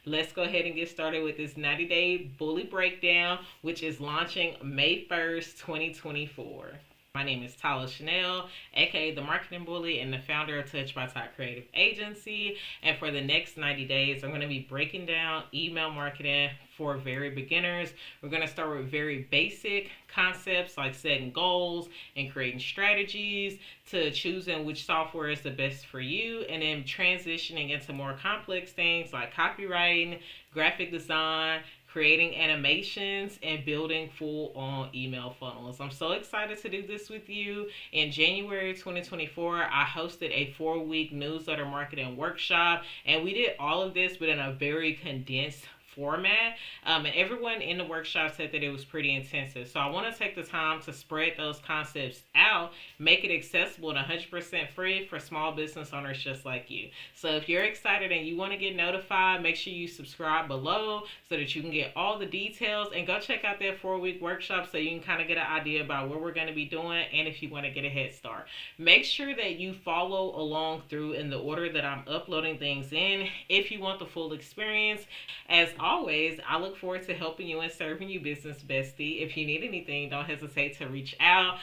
Let's go ahead and get started with this 90-day bully breakdown, which is launching May 1st, 2024. My name is Tyler Chanel, aka the Marketing Bully and the founder of Touch by Top Creative Agency. And for the next 90 days, I'm going to be breaking down email marketing for very beginners. We're going to start with very basic concepts like setting goals and creating strategies to choosing which software is the best for you, and then transitioning into more complex things like copywriting, graphic design, creating animations, and building full on email funnels. I'm so excited to do this with you. In January 2024, I hosted a 4-week newsletter marketing workshop, and we did all of this but in a very condensed format. And everyone in the workshop said that it was pretty intensive. So I want to take the time to spread those concepts out, make it accessible and 100% free for small business owners just like you. So if you're excited and you want to get notified, make sure you subscribe below so that you can get all the details, and go check out that 4-week workshop so you can kind of get an idea about what we're going to be doing and if you want to get a head start. Make sure that you follow along through in the order that I'm uploading things in if you want the full experience. As always, I look forward to helping you and serving you, business bestie. If you need anything, don't hesitate to reach out.